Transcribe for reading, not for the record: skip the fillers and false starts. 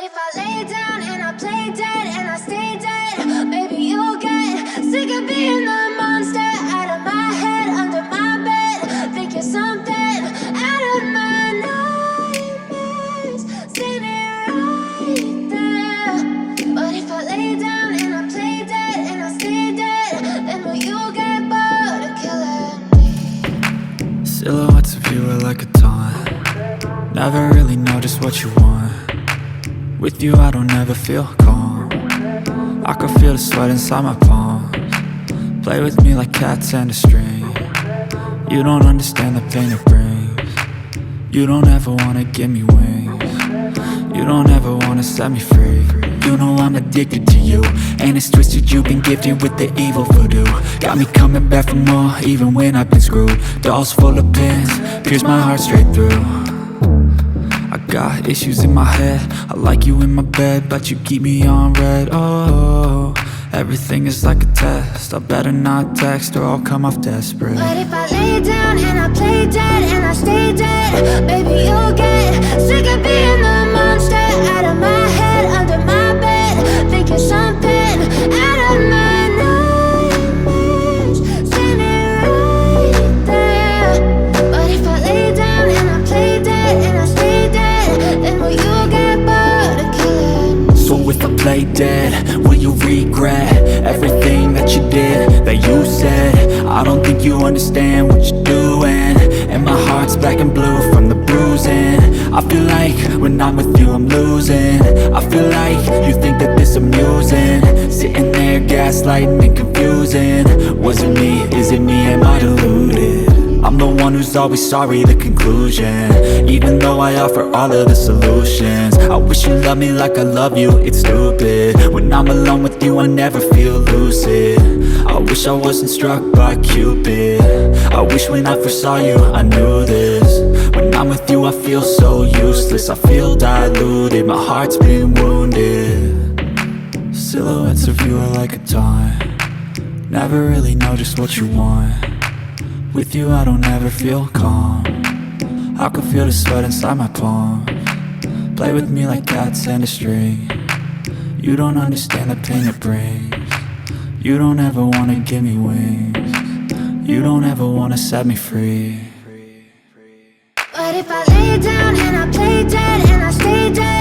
if I lay down and I play dead and I stay dead, maybe you'll get sick of being the monster out of my head, under my bed. Think you're something out of my nightmares, standing right there. But if I lay down and I play dead and I stay dead, then will you get bored of killing me? Silhouettes of you are like a taunt. Never really know just what you want. With you I don't ever feel calm. I can feel the sweat inside my palms. Play with me like cats and a string. You don't understand the pain it brings. You don't ever wanna give me wings. You don't ever wanna set me free. You know I'm addicted to you, and it's twisted, you've been gifted with the evil voodoo. Got me coming back for more, even when I've been screwed. Dolls full of pins, pierce my heart straight through. I got issues in my head, I like you in my bed, but you keep me on red. Oh, everything is like a test, I better not text or I'll come off desperate. But if I lay down and I play dead and I stay dead, baby you'll get sick of being the monster out of my head, under my bed. Think you're something out of my nightmares, standing right there. But if I lay down and I play dead and I stay dead, then will you get bored of killing me? So if I play dead, will you regret everything that you did, that you said? I don't think you understand what you're doing, and my heart's black and blue from the bruising. I feel like when I'm with you I'm losing. I feel like you think that this amusing, sitting there gaslighting and confusing. Was it me? Is it me? Am I deluded? I'm the one who's always sorry, the conclusion, even though I offer all of the solutions. I wish you loved me like I love you, it's stupid. When I'm alone with you I never feel lucid. I wish I wasn't struck by Cupid. I wish when I first saw you I knew this. When I'm with you I feel so useless, I feel diluted, my heart's been wounded. Silhouettes of you are like a taunt. Never really know just what you want. With you I don't ever feel calm. I can feel the sweat inside my palms. Play with me like cats and a string. You don't understand the pain it brings. You don't ever wanna give me wings. You don't ever wanna set me free. But if I lay down and I play dead and I stay dead,